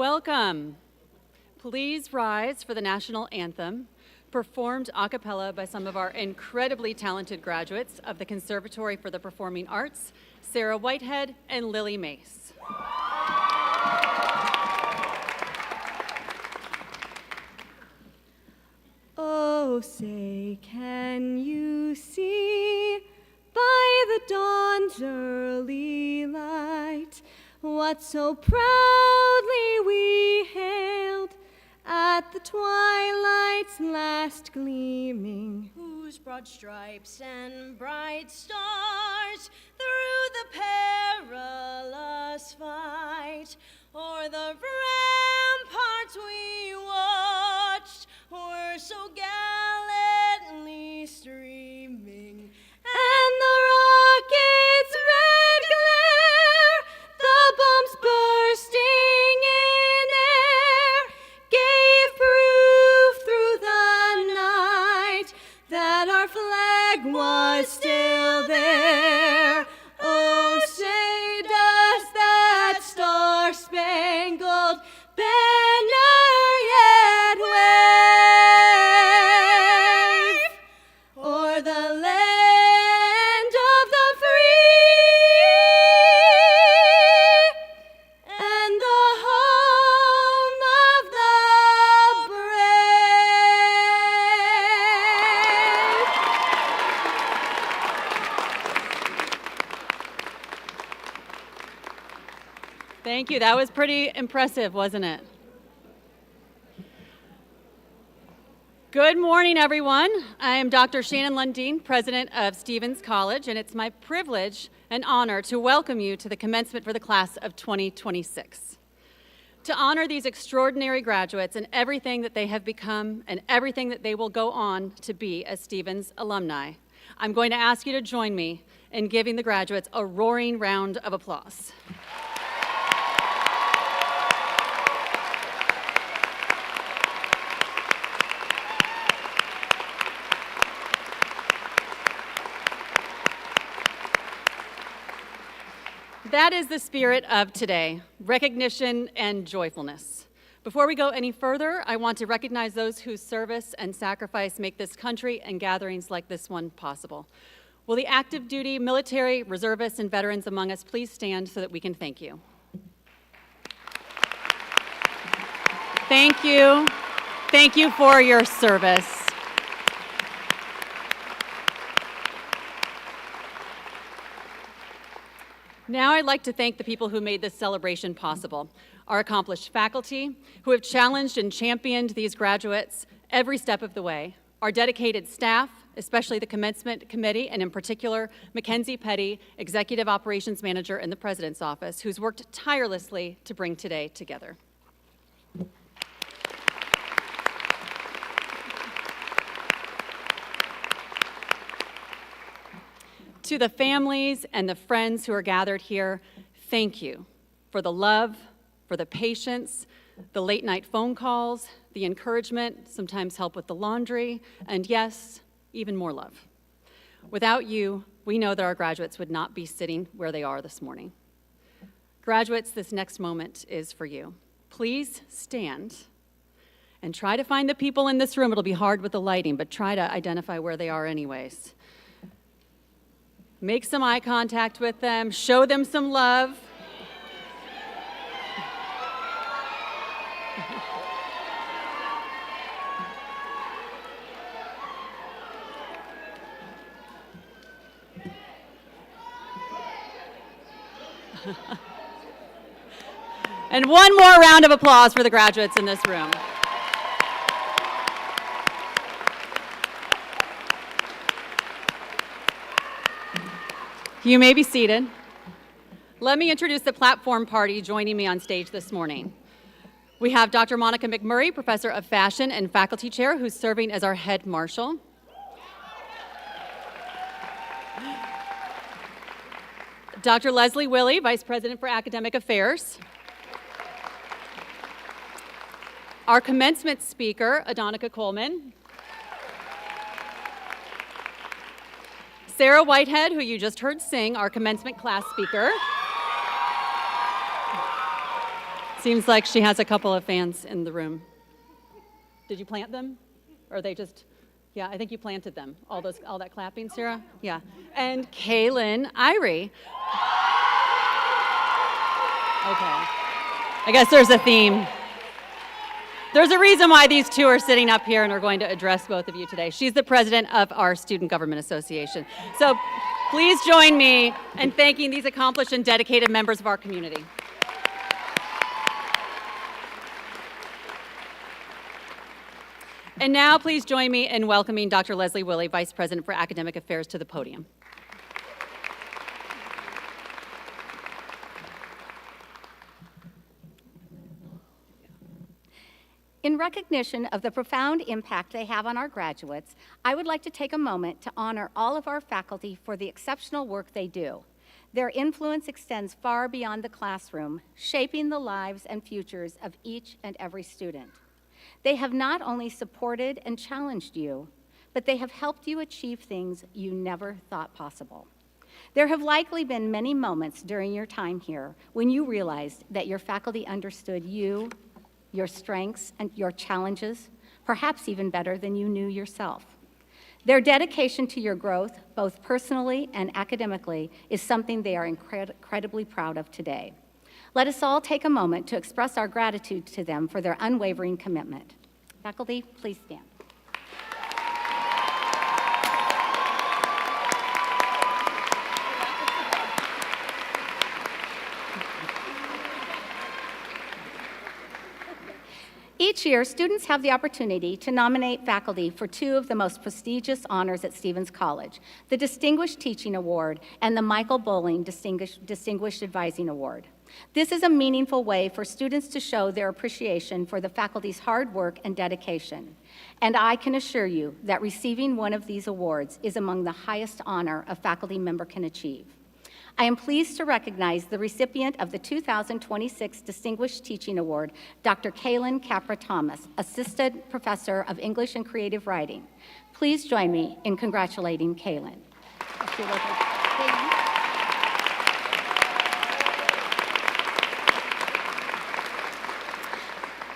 Welcome. Please rise for the national anthem, performed a cappella by some of our incredibly talented graduates of the Conservatory for the Performing Arts, Sarah Whitehead and Lily Mace. Oh, say, can you see by the dawn's early light what so proudly we hailed at the twilight's last gleaming, whose broad stripes and bright stars through the perilous fight o'er the ramparts we watched were so gallantly streaming, and the rocket's red glare, the bombs bursting in air, gave proof through the night that our flag was still there. Oh, say does that star-spangled banner yet wave o'er the land of the free and the home of the brave. Thank you. That was pretty impressive, wasn't it? Good morning, everyone. I am Dr. Shannon Lundeen, president of Stephens College, and it's my privilege and honor to welcome you to the commencement for the class of 2026. To honor these extraordinary graduates and everything that they have become and everything that they will go on to be as Stephens alumni, I'm going to ask you to join me in giving the graduates a roaring round of applause. That is the spirit of today, recognition and joyfulness. Before we go any further, I want to recognize those whose service and sacrifice make this country and gatherings like this one possible. Will the active duty, military, reservists, and veterans among us please stand so that we can thank you? Thank you. Thank you for your service. Now I'd like to thank the people who made this celebration possible. Our accomplished faculty, who have challenged and championed these graduates every step of the way. Our dedicated staff, especially the Commencement Committee, and in particular, Mackenzie Petty, Executive Operations Manager in the President's Office, who's worked tirelessly to bring today together. To the families and the friends who are gathered here, thank you for the love, for the patience, the late night phone calls, the encouragement, sometimes help with the laundry, and yes, even more love. Without you, we know that our graduates would not be sitting where they are this morning. Graduates, this next moment is for you. Please stand and try to find the people in this room. It'll be hard with the lighting, but try to identify where they are anyways. Make some eye contact with them, show them some love. And one more round of applause for the graduates in this room. You may be seated. Let me introduce the platform party joining me on stage this morning. We have Dr. Monica McMurray, Professor of Fashion and Faculty Chair, who's serving as our head marshal. Dr. Leslie Willey, Vice President for Academic Affairs. Our commencement speaker, Adonica Coleman. Sarah Whitehead, who you just heard sing, our commencement class speaker. Seems like she has a couple of fans in the room. Did you plant them? Or are they just, yeah, I think you planted them. All that clapping, Sarah? Yeah. And Kaylin Irie. Okay. I guess there's a theme. There's a reason why these two are sitting up here and are going to address both of you today. She's the president of our Student Government Association. So please join me in thanking these accomplished and dedicated members of our community. And now please join me in welcoming Dr. Leslie Willey, Vice President for Academic Affairs, to the podium. In recognition of the profound impact they have on our graduates, I would like to take a moment to honor all of our faculty for the exceptional work they do. Their influence extends far beyond the classroom, shaping the lives and futures of each and every student. They have not only supported and challenged you, but they have helped you achieve things you never thought possible. There have likely been many moments during your time here when you realized that your faculty understood you, your strengths, and your challenges, perhaps even better than you knew yourself. Their dedication to your growth, both personally and academically, is something they are incredibly proud of today. Let us all take a moment to express our gratitude to them for their unwavering commitment. Faculty, please stand. Each year, students have the opportunity to nominate faculty for two of the most prestigious honors at Stephens College, the Distinguished Teaching Award and the Michael Bowling Distinguished Advising Award. This is a meaningful way for students to show their appreciation for the faculty's hard work and dedication. And I can assure you that receiving one of these awards is among the highest honor a faculty member can achieve. I am pleased to recognize the recipient of the 2026 Distinguished Teaching Award, Dr. Kaylin Capra-Thomas, Assistant Professor of English and Creative Writing. Please join me in congratulating Kaylin.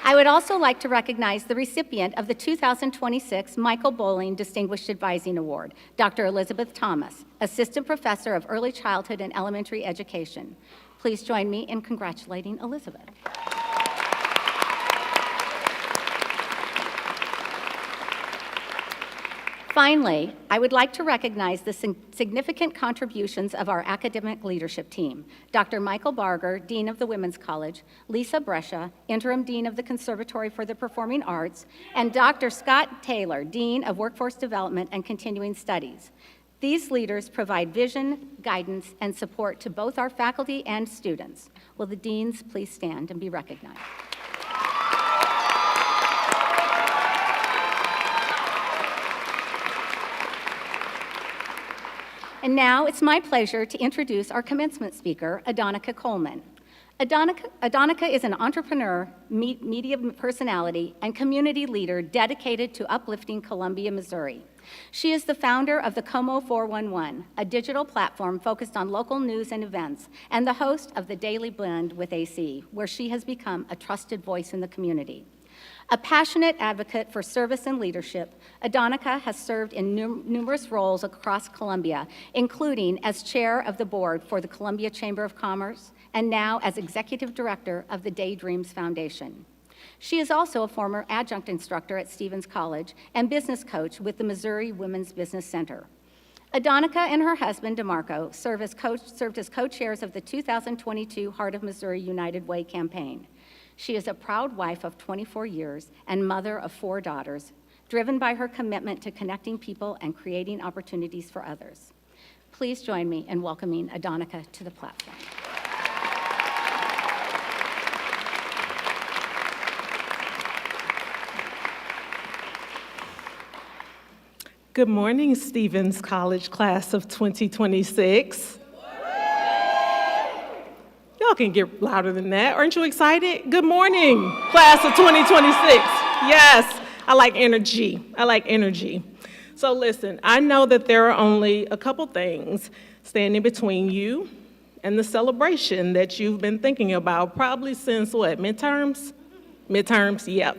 I would also like to recognize the recipient of the 2026 Michael Bowling Distinguished Advising Award, Dr. Elizabeth Thomas, Assistant Professor of Early Childhood and Elementary Education. Please join me in congratulating Elizabeth. Finally, I would like to recognize the significant contributions of our academic leadership team. Dr. Michael Barger, Dean of the Women's College, Lisa Brescia, Interim Dean of the Conservatory for the Performing Arts, and Dr. Scott Taylor, Dean of Workforce Development and Continuing Studies. These leaders provide vision, guidance, and support to both our faculty and students. Will the deans please stand and be recognized? And now it's my pleasure to introduce our commencement speaker, Adonica Coleman. Adonica is an entrepreneur, media personality, and community leader dedicated to uplifting Columbia, Missouri. She is the founder of the Como 411, a digital platform focused on local news and events, and the host of the Daily Blend with AC, where she has become a trusted voice in the community. A passionate advocate for service and leadership, Adonica has served in numerous roles across Columbia, including as chair of the board for the Columbia Chamber of Commerce, and now as executive director of the Daydreams Foundation. She is also a former adjunct instructor at Stephens College and business coach with the Missouri Women's Business Center. Adonica and her husband, DeMarco, served as co-chairs of the 2022 Heart of Missouri United Way campaign. She is a proud wife of 24 years and mother of 4 daughters, driven by her commitment to connecting people and creating opportunities for others. Please join me in welcoming Adonica to the platform. Good morning, Stephens College class of 2026. Y'all can get louder than that. Aren't you excited? Good morning, class of 2026. Yes, I like energy. I like energy. So listen, I know that there are only a couple things standing between you and the celebration that you've been thinking about probably since what, midterms? Midterms, yep.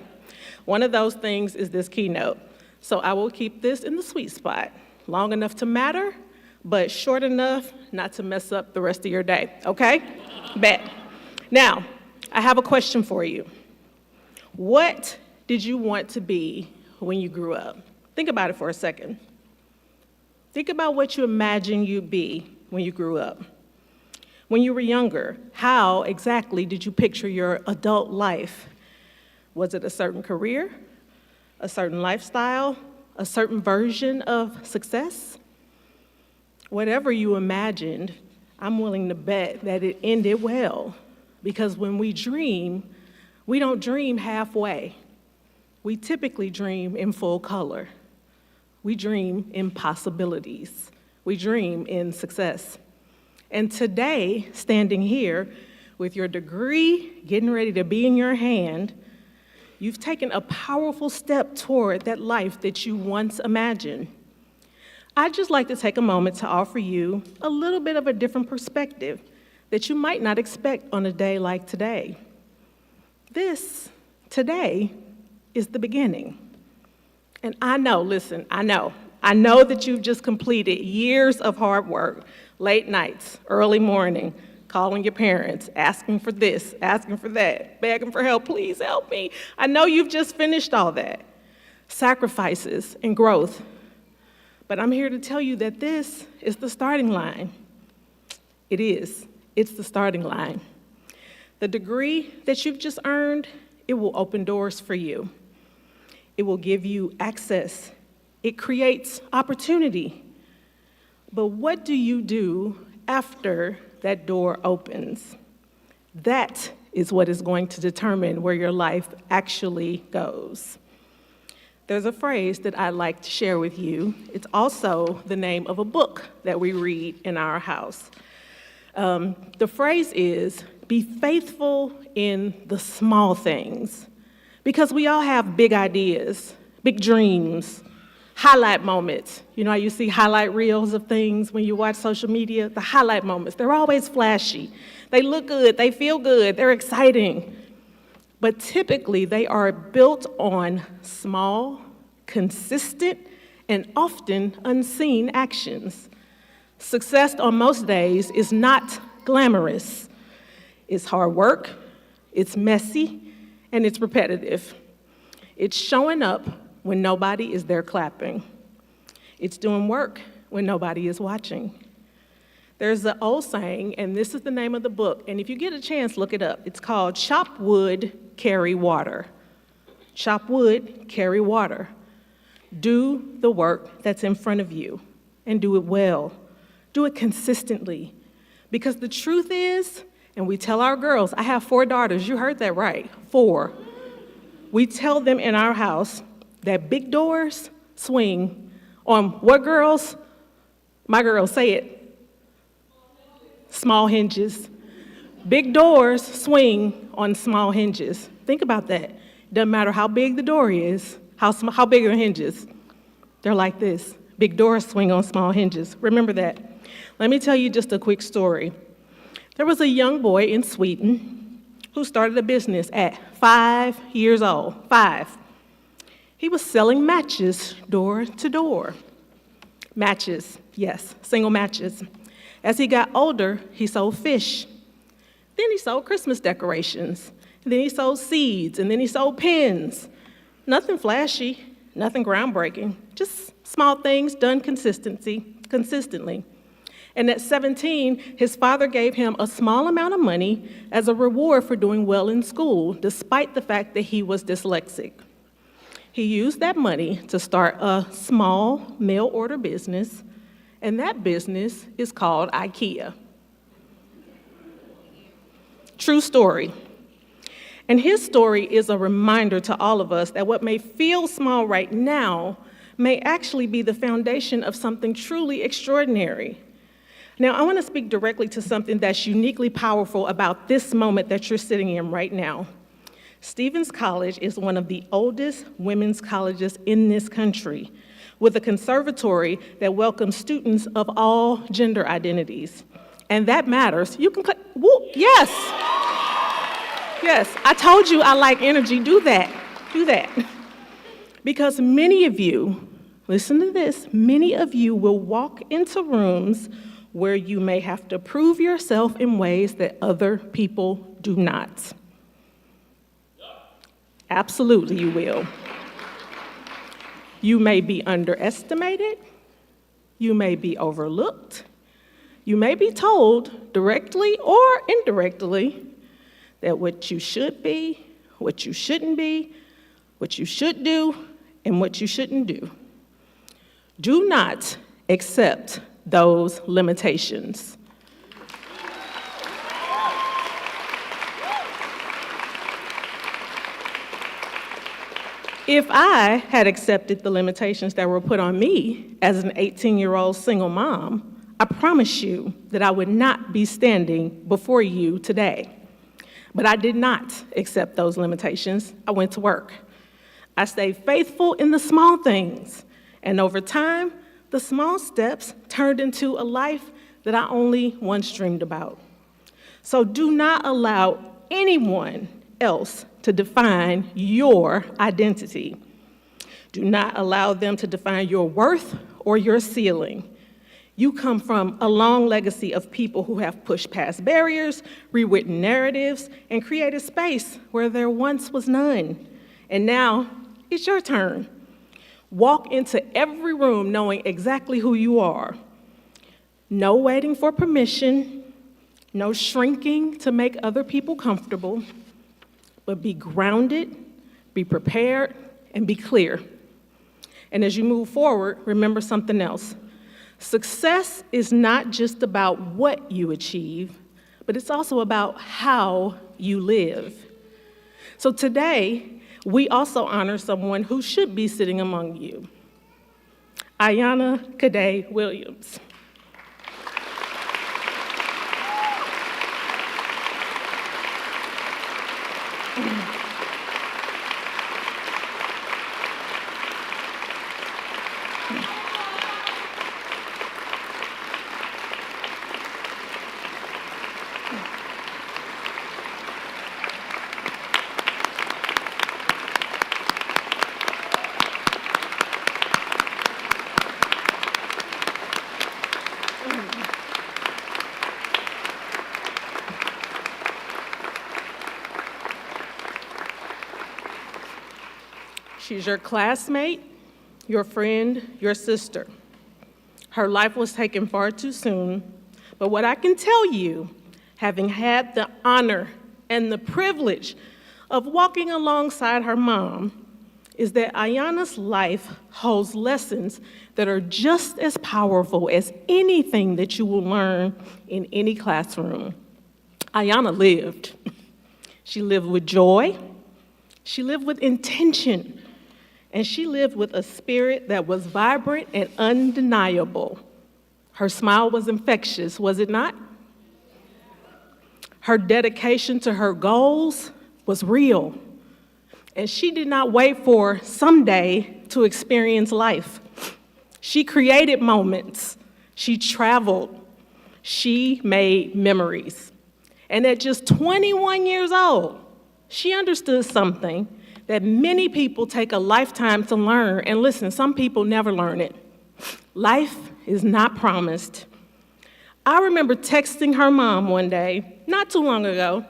One of those things is this keynote. So I will keep this in the sweet spot, long enough to matter, but short enough not to mess up the rest of your day, okay? Bet. Now, I have a question for you. What did you want to be when you grew up? Think about it for a second. Think about what you imagined you'd be when you grew up. When you were younger, how exactly did you picture your adult life? Was it a certain career, a certain lifestyle, a certain version of success? Whatever you imagined, I'm willing to bet that it ended well, because when we dream, we don't dream halfway. We typically dream in full color. We dream in possibilities. We dream in success. And today, standing here with your degree getting ready to be in your hand, you've taken a powerful step toward that life that you once imagined. I'd just like to take a moment to offer you a little bit of a different perspective that you might not expect on a day like today. Today, is the beginning. And I know that you've just completed years of hard work, late nights, early morning, calling your parents, asking for this, asking for that, begging for help, please help me. I know you've just finished all that. Sacrifices and growth. But I'm here to tell you that this is the starting line. It is. It's the starting line. The degree that you've just earned, it will open doors for you. It will give you access. It creates opportunity. But what do you do after that door opens? That is what is going to determine where your life actually goes. There's a phrase that I'd like to share with you. It's also the name of a book that we read in our house. The phrase is, be faithful in the small things. Because we all have big ideas, big dreams, highlight moments. You know how you see highlight reels of things when you watch social media? The highlight moments, they're always flashy. They look good, they feel good, they're exciting. But typically, they are built on small, consistent, and often unseen actions. Success on most days is not glamorous. It's hard work, it's messy, and it's repetitive. It's showing up when nobody is there clapping. It's doing work when nobody is watching. There's an old saying, and this is the name of the book, and if you get a chance, look it up. It's called Chop Wood, Carry Water. Chop wood, carry water. Do the work that's in front of you, and do it well. Do it consistently. Because the truth is, and we tell our girls, I have 4 daughters, you heard that right, 4. We tell them in our house that big doors swing on what girls? My girls, say it. Small hinges. Big doors swing on small hinges. Think about that. Doesn't matter how big the door is, how big are the hinges. They're like this. Big doors swing on small hinges. Remember that. Let me tell you just a quick story. There was a young boy in Sweden who started a business at 5 years old. 5. He was selling matches door to door. Matches, yes, single matches. As he got older, he sold fish. Then he sold Christmas decorations. And then he sold seeds, and then he sold pens. Nothing flashy, nothing groundbreaking, just small things done consistently. And at 17, his father gave him a small amount of money as a reward for doing well in school, despite the fact that he was dyslexic. He used that money to start a small mail-order business, and that business is called IKEA. True story. And his story is a reminder to all of us that what may feel small right now may actually be the foundation of something truly extraordinary. Now, I want to speak directly to something that's uniquely powerful about this moment that you're sitting in right now. Stephens College is one of the oldest women's colleges in this country, with a conservatory that welcomes students of all gender identities. and that matters. You can, yes. Yes, I told you I like energy. Do that. Do that. Because many of you, listen to this, many of you will walk into rooms where you may have to prove yourself in ways that other people do not. Absolutely, you will. You may be underestimated. You may be overlooked. You may be told directly or indirectly that what you should be, what you shouldn't be, what you should do, and what you shouldn't do. Do not accept those limitations. If I had accepted the limitations that were put on me as an 18-year-old single mom, I promise you that I would not be standing before you today. But I did not accept those limitations. I went to work. I stayed faithful in the small things, and over time, the small steps turned into a life that I only once dreamed about. So do not allow anyone else to define your identity. Do not allow them to define your worth or your ceiling. You come from a long legacy of people who have pushed past barriers, rewritten narratives, and created space where there once was none. And now, it's your turn. Walk into every room knowing exactly who you are. No waiting for permission, no shrinking to make other people comfortable, but be grounded, be prepared, and be clear. And as you move forward, remember something else. Success is not just about what you achieve, but it's also about how you live. So today, we also honor someone who should be sitting among you, Ayanna Cadet Williams. She's your classmate, your friend, your sister. Her life was taken far too soon, but what I can tell you, having had the honor and the privilege of walking alongside her mom, is that Ayanna's life holds lessons that are just as powerful as anything that you will learn in any classroom. Ayanna lived. She lived with joy, she lived with intention, and she lived with a spirit that was vibrant and undeniable. Her smile was infectious, was it not? Her dedication to her goals was real. And she did not wait for someday to experience life. She created moments. She traveled. She made memories. And at just 21 years old, she understood something that many people take a lifetime to learn. And listen, some people never learn it. Life is not promised. I remember texting her mom one day, not too long ago.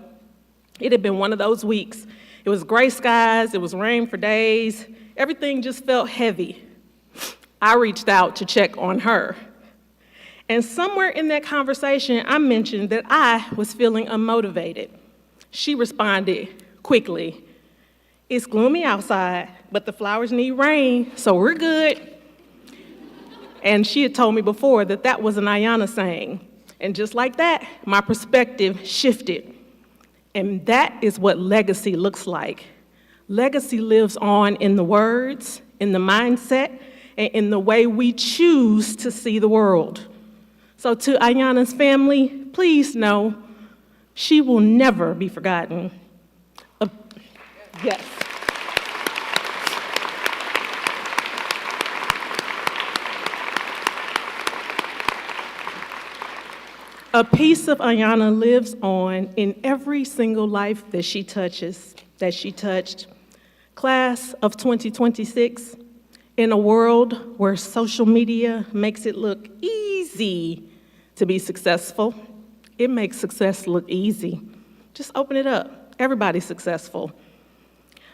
It had been one of those weeks. It was gray skies, it was rain for days. Everything just felt heavy. I reached out to check on her. And somewhere in that conversation, I mentioned that I was feeling unmotivated. She responded quickly, "It's gloomy outside, but the flowers need rain, so we're good." And she had told me before that that was an Ayanna saying. And just like that, my perspective shifted. And that is what legacy looks like. Legacy lives on in the words, in the mindset, and in the way we choose to see the world. So to Ayanna's family, please know she will never be forgotten. Yes. A piece of Ayanna lives on in every single life that she touches, that she touched. Class of 2026, in a world where social media makes it look easy to be successful, it makes success look easy. Just open it up. Everybody's successful.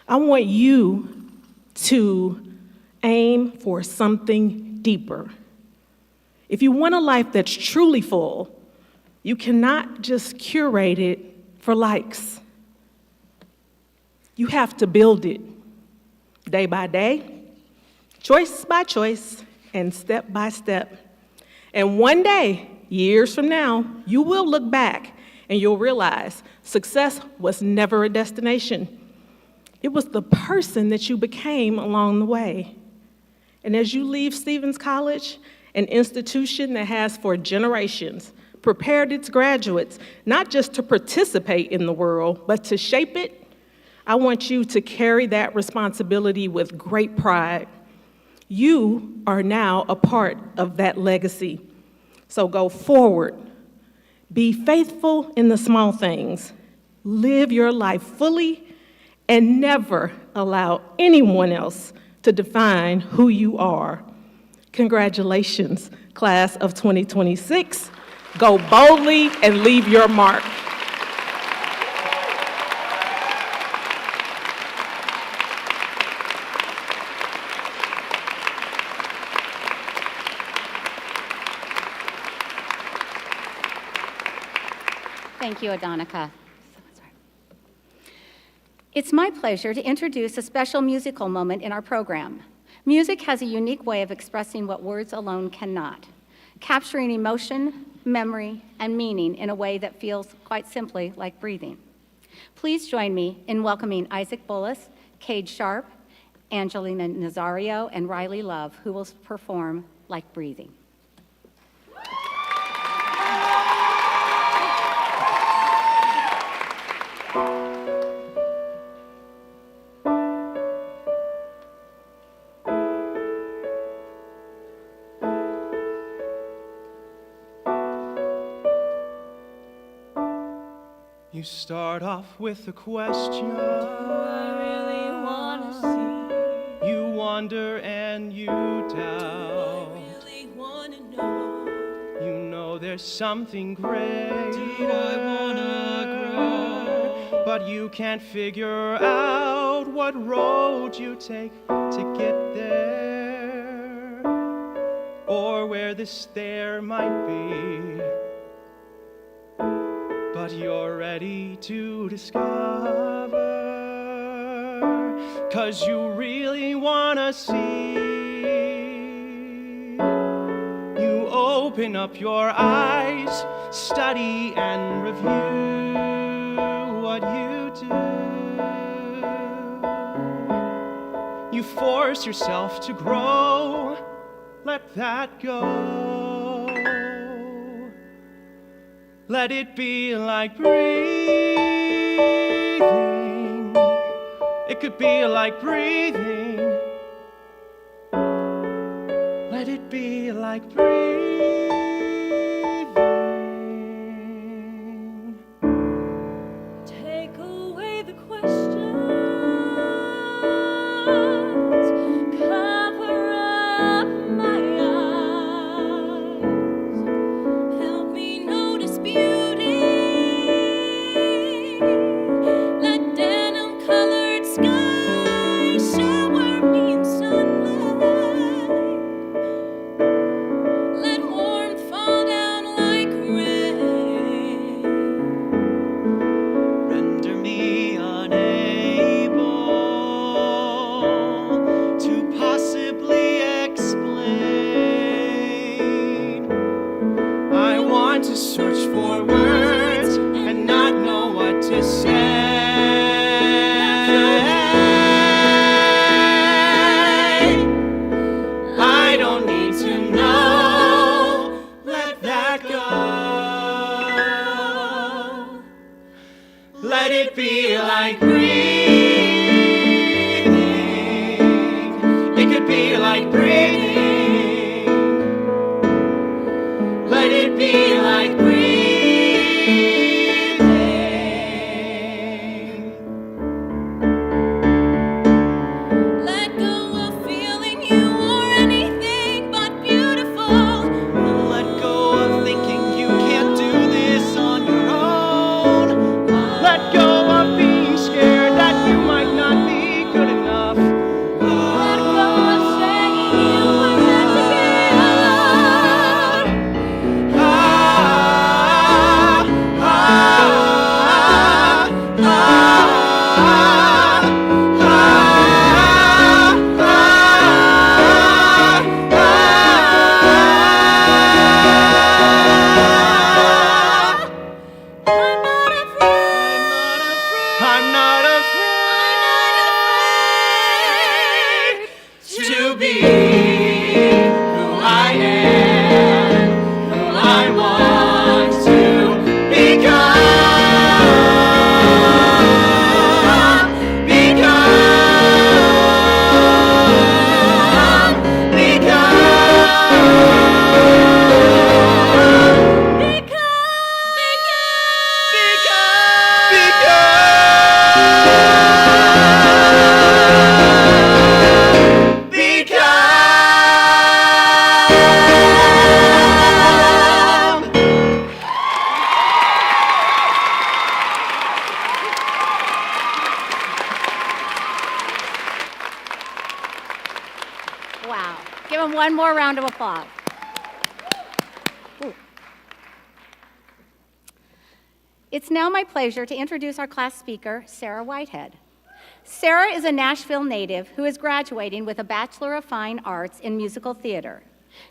I want you to aim for something deeper. If you want a life that's truly full, you cannot just curate it for likes. You have to build it day by day, choice by choice, and step by step. And one day, years from now, you will look back and you'll realize success was never a destination. It was the person that you became along the way. And as you leave Stephens College, an institution that has for generations prepared its graduates not just to participate in the world, but to shape it, I want you to carry that responsibility with great pride. You are now a part of that legacy. So go forward. Be faithful in the small things. Live your life fully and never allow anyone else to define who you are. Congratulations, class of 2026. Go boldly and leave your mark. Thank you, Adonica. It's my pleasure to introduce a special musical moment in our program. Music has a unique way of expressing what words alone cannot, capturing emotion, memory, and meaning in a way that feels quite simply like breathing. Please join me in welcoming Isaac Bullis, Cade Sharp, Angelina Nazario, and Riley Love, who will perform Like Breathing. You start off with a question. Do I really wanna see? You wonder and you Do doubt. I really wanna know? You know there's something great. Do I wanna grow? But you can't figure out what road you take to get there, or where the stair might be. But you're ready to discover, 'cause you really wanna see. You open up your eyes, study and review what you do. You force yourself to grow, let that go. Let it be like breathing. It could be like breathing. Let it be like breathing. Take away the questions, cover up my eyes, help me notice beauty, let denim-colored skies shower me in sunlight, let warmth fall down like rain. Render me unable to possibly explain. I want to search for words and not know what to say. I don't need to know. Let that go. Let it be like breathing. It could be like breathing. Let it be like breathing. One more round of applause. Ooh. It's now my pleasure to introduce our class speaker, Sarah Whitehead. Sarah is a Nashville native who is graduating with a Bachelor of Fine Arts in Musical Theater.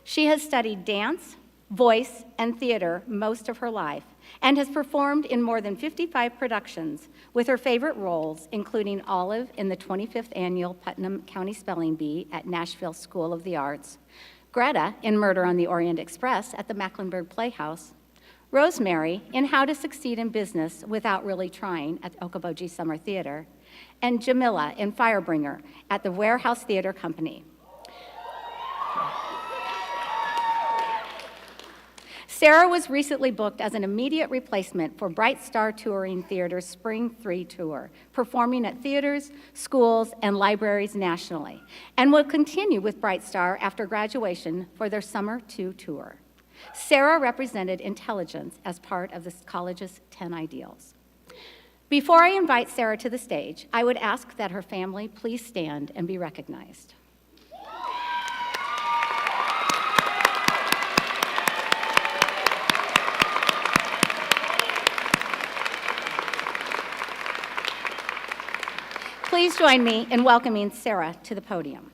She has studied dance, voice, and theater most of her life, and has performed in more than 55 productions, with her favorite roles including Olive in the 25th Annual Putnam County Spelling Bee at Nashville School of the Arts, Greta in Murder on the Orient Express at the Mecklenburg Playhouse, Rosemary in How to Succeed in Business Without Really Trying at Okoboji Summer Theater, and Jamila in Firebringer at the Warehouse Theater Company. Sarah was recently booked as an immediate replacement for Bright Star Touring Theater's Spring 3 tour, performing at theaters, schools, and libraries nationally, and will continue with Bright Star after graduation for their Summer 2 tour. Sarah represented intelligence as part of the college's 10 ideals. Before I invite Sarah to the stage, I would ask that her family please stand and be recognized. Please join me in welcoming Sarah to the podium.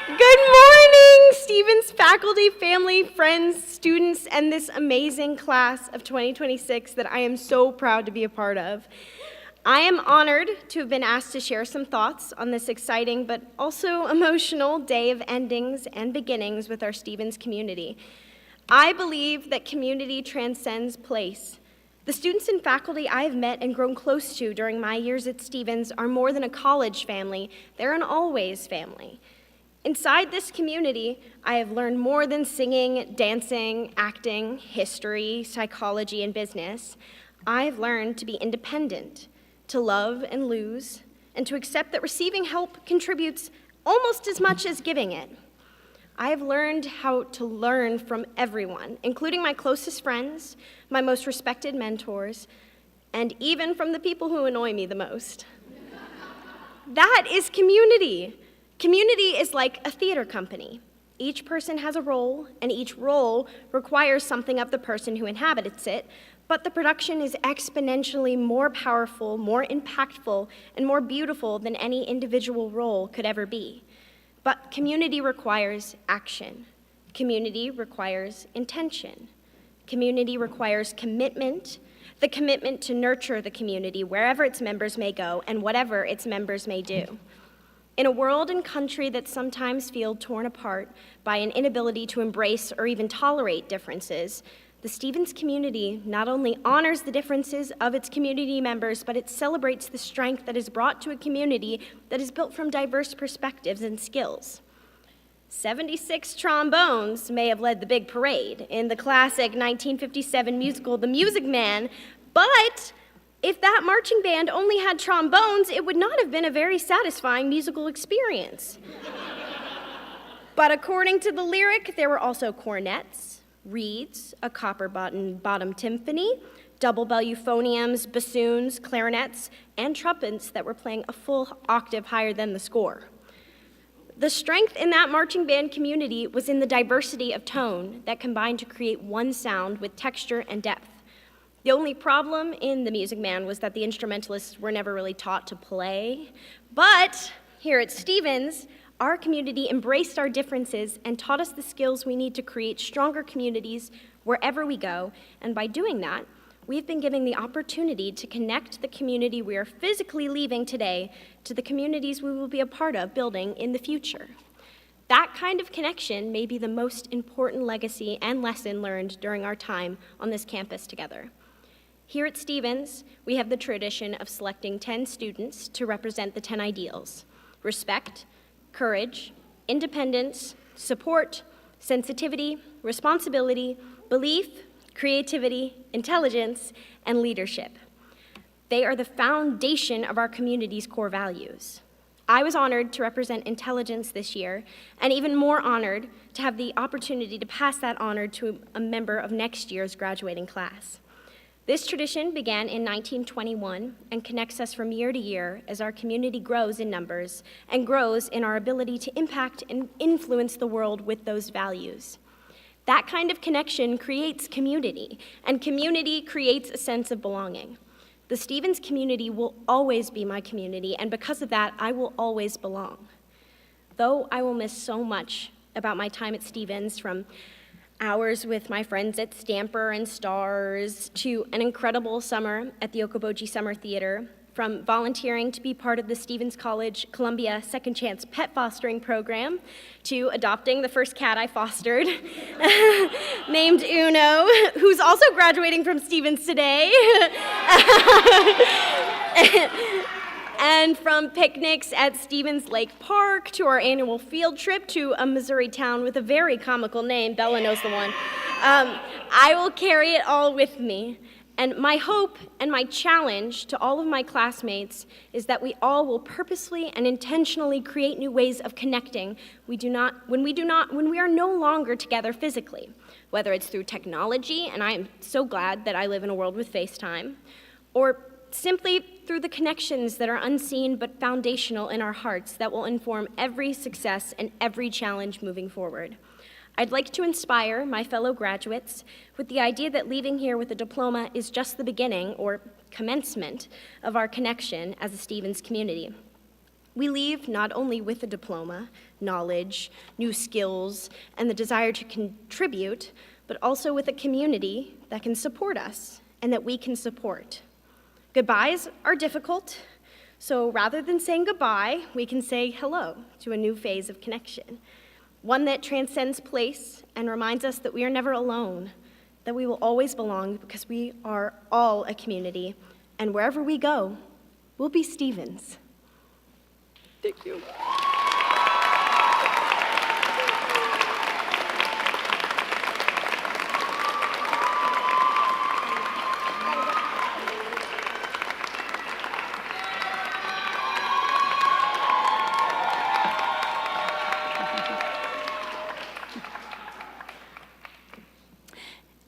Good morning, Stephens faculty, family, friends, students, and this amazing class of 2026 that I am so proud to be a part of. I am honored to have been asked to share some thoughts on this exciting but also emotional day of endings and beginnings with our Stephens community. I believe that community transcends place. The students and faculty I have met and grown close to during my years at Stephens are more than a college family, they're an always family. Inside this community, I have learned more than singing, dancing, acting, history, psychology, and business. I've learned to be independent, to love and lose, and to accept that receiving help contributes almost as much as giving it. I have learned how to learn from everyone, including my closest friends, my most respected mentors, and even from the people who annoy me the most. That is community. Community is like a theater company. Each person has a role, and each role requires something of the person who inhabits it, but the production is exponentially more powerful, more impactful, and more beautiful than any individual role could ever be. But community requires action. Community requires intention. Community requires commitment, the commitment to nurture the community wherever its members may go and whatever its members may do. In a world and country that sometimes feel torn apart by an inability to embrace or even tolerate differences, the Stephens community not only honors the differences of its community members, but it celebrates the strength that is brought to a community that is built from diverse perspectives and skills. 76 trombones may have led the big parade in the classic 1957 musical, The Music Man, but if that marching band only had trombones, it would not have been a very satisfying musical experience. But according to the lyric, there were also cornets, reeds, a copper-bottom timpani, double bell euphoniums, bassoons, clarinets, and trumpets that were playing a full octave higher than the score. The strength in that marching band community was in the diversity of tone that combined to create one sound with texture and depth. The only problem in The Music Man was that the instrumentalists were never really taught to play. But here at Stephens, our community embraced our differences and taught us the skills we need to create stronger communities wherever we go. And by doing that, we've been given the opportunity to connect the community we are physically leaving today to the communities we will be a part of building in the future. That kind of connection may be the most important legacy and lesson learned during our time on this campus together. Here at Stephens, we have the tradition of selecting 10 students to represent the 10 ideals: respect, courage, independence, support, sensitivity, responsibility, belief, creativity, intelligence, and leadership. They are the foundation of our community's core values. I was honored to represent intelligence this year, and even more honored to have the opportunity to pass that honor to a member of next year's graduating class. This tradition began in 1921 and connects us from year to year as our community grows in numbers and grows in our ability to impact and influence the world with those values. That kind of connection creates community, and community creates a sense of belonging. The Stephens community will always be my community, and because of that, I will always belong. Though I will miss so much about my time at Stephens, from hours with my friends at Stamper and Stars, to an incredible summer at the Okoboji Summer Theater, from volunteering to be part of the Stephens College Columbia Second Chance Pet Fostering Program, to adopting the first cat I fostered, named Uno, who's also graduating from Stephens today. And from picnics at Stephens Lake Park to our annual field trip to a Missouri town with a very comical name, Bella knows the one, I will carry it all with me. And my hope and my challenge to all of my classmates is that we all will purposely and intentionally create new ways of connecting when we are no longer together physically, whether it's through technology, and I am so glad that I live in a world with FaceTime, or simply through the connections that are unseen but foundational in our hearts that will inform every success and every challenge moving forward. I'd like to inspire my fellow graduates with the idea that leaving here with a diploma is just the beginning, or commencement, of our connection as a Stephens community. We leave not only with a diploma, knowledge, new skills, and the desire to contribute, but also with a community that can support us and that we can support. Goodbyes are difficult, so rather than saying goodbye, we can say hello to a new phase of connection, one that transcends place and reminds us that we are never alone, that we will always belong because we are all a community, and wherever we go, we'll be Stephens. Thank you.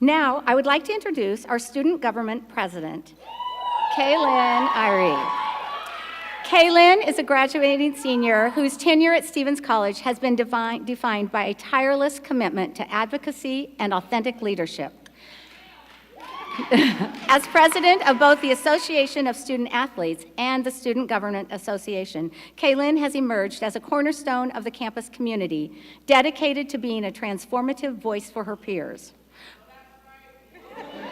Now, I would like to introduce our student government president, Kaylin Irie. Kaylin is a graduating senior whose tenure at Stephens College has been defined by a tireless commitment to advocacy and authentic leadership. As president of both the Association of Student Athletes and the Student Government Association, Kaylin has emerged as a cornerstone of the campus community, dedicated to being a transformative voice for her peers.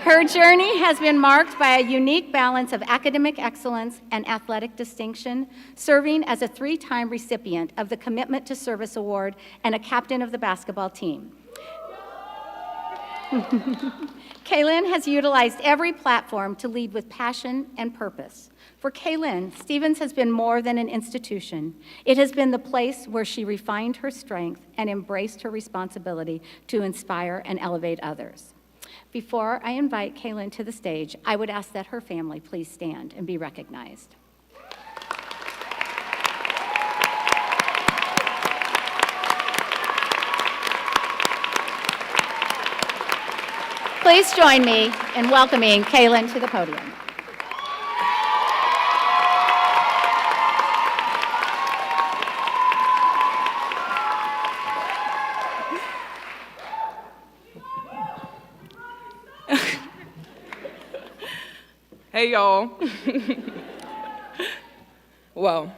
Her journey has been marked by a unique balance of academic excellence and athletic distinction, serving as a 3-time recipient of the Commitment to Service Award and a captain of the basketball team. Kaylin has utilized every platform to lead with passion and purpose. For Kaylin, Stephens has been more than an institution. It has been the place where she refined her strength and embraced her responsibility to inspire and elevate others. Before I invite Kaylin to the stage, I would ask that her family please stand and be recognized. Please join me in welcoming Kaylin to the podium. Hey, y'all. Well,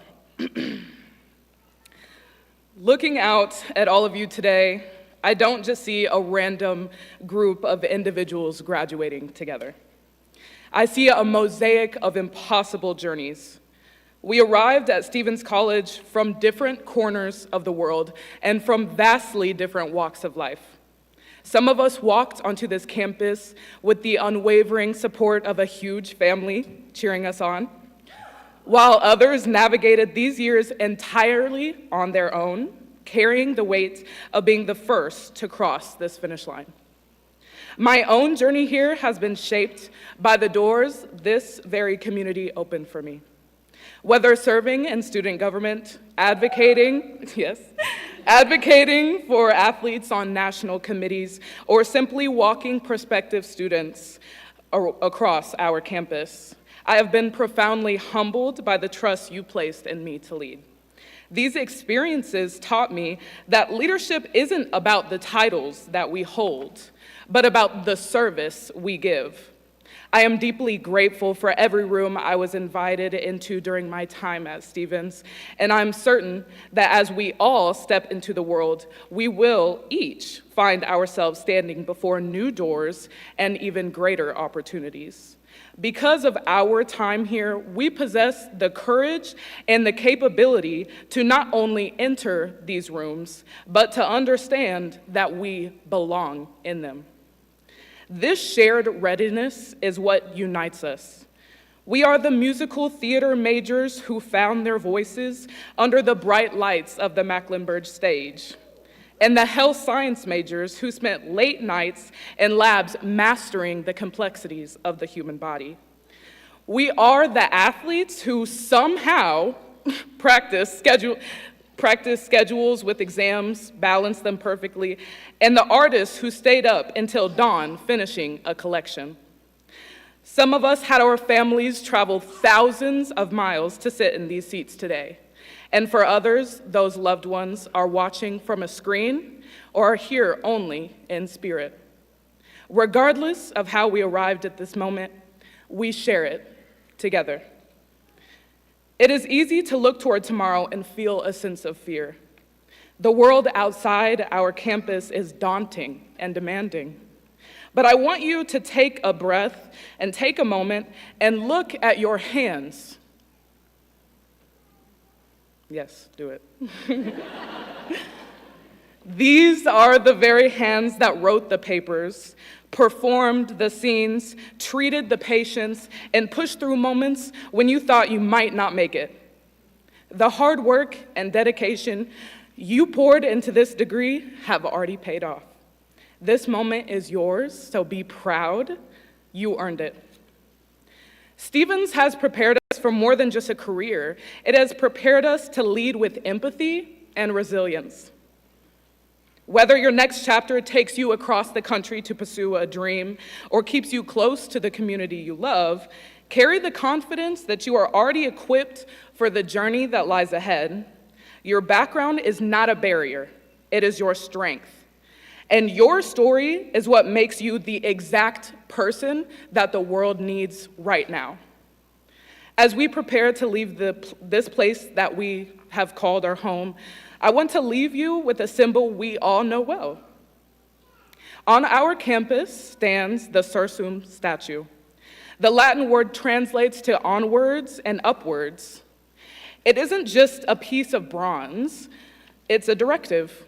looking out at all of you today, I don't just see a random group of individuals graduating together. I see a mosaic of impossible journeys. We arrived at Stephens College from different corners of the world and from vastly different walks of life. Some of us walked onto this campus with the unwavering support of a huge family cheering us on, while others navigated these years entirely on their own, carrying the weight of being the first to cross this finish line. My own journey here has been shaped by the doors this very community opened for me. Whether serving in student government, advocating for athletes on national committees, or simply walking prospective students across our campus. I have been profoundly humbled by the trust you placed in me to lead. These experiences taught me that leadership isn't about the titles that we hold, but about the service we give. I am deeply grateful for every room I was invited into during my time at Stephens, and I'm certain that as we all step into the world, we will each find ourselves standing before new doors and even greater opportunities. Because of our time here, we possess the courage and the capability to not only enter these rooms, but to understand that we belong in them. This shared readiness is what unites us. We are the musical theater majors who found their voices under the bright lights of the Mecklenburg stage, and the health science majors who spent late nights in labs mastering the complexities of the human body. We are the athletes who somehow practice schedules with exams, balance them perfectly, and the artists who stayed up until dawn finishing a collection. Some of us had our families travel thousands of miles to sit in these seats today. And for others, those loved ones are watching from a screen or are here only in spirit. Regardless of how we arrived at this moment, we share it together. It is easy to look toward tomorrow and feel a sense of fear. The world outside our campus is daunting and demanding. But I want you to take a breath and take a moment and look at your hands. Yes, do it. These are the very hands that wrote the papers, performed the scenes, treated the patients, and pushed through moments when you thought you might not make it. The hard work and dedication you poured into this degree have already paid off. This moment is yours, so be proud. You earned it. Stephens has prepared us for more than just a career. It has prepared us to lead with empathy and resilience. Whether your next chapter takes you across the country to pursue a dream or keeps you close to the community you love, carry the confidence that you are already equipped for the journey that lies ahead. Your background is not a barrier, it is your strength. And your story is what makes you the exact person that the world needs right now. As we prepare to leave this place that we have called our home, I want to leave you with a symbol we all know well. On our campus stands the Sursum statue. The Latin word translates to onwards and upwards. It isn't just a piece of bronze, it's a directive.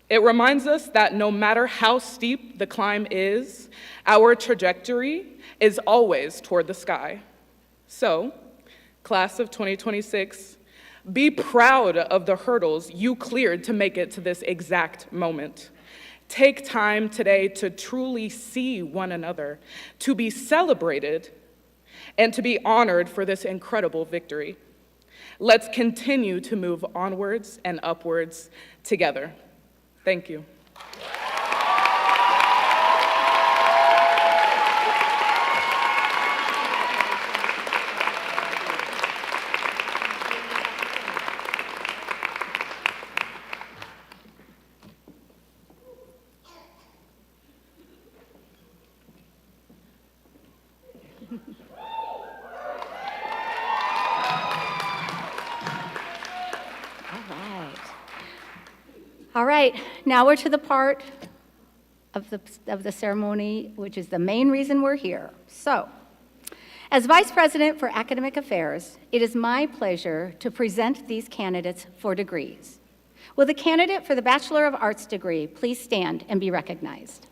It reminds us that no matter how steep the climb is, our trajectory is always toward the sky. So, class of 2026, be proud of the hurdles you cleared to make it to this exact moment. Take time today to truly see one another, to be celebrated, and to be honored for this incredible victory. Let's continue to move onwards and upwards together. Thank you. All right, now we're to the part of the ceremony, which is the main reason we're here. So, as Vice President for Academic Affairs, it is my pleasure to present these candidates for degrees. Will the candidate for the Bachelor of Arts degree please stand and be recognized?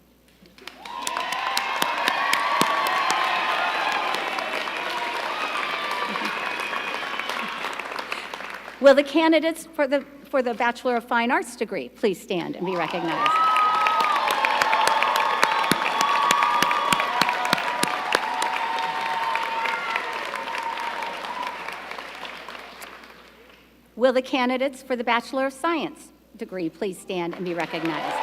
Will the candidates for the Bachelor of Fine Arts degree please stand and be recognized? Will the candidates for the Bachelor of Science degree please stand and be recognized?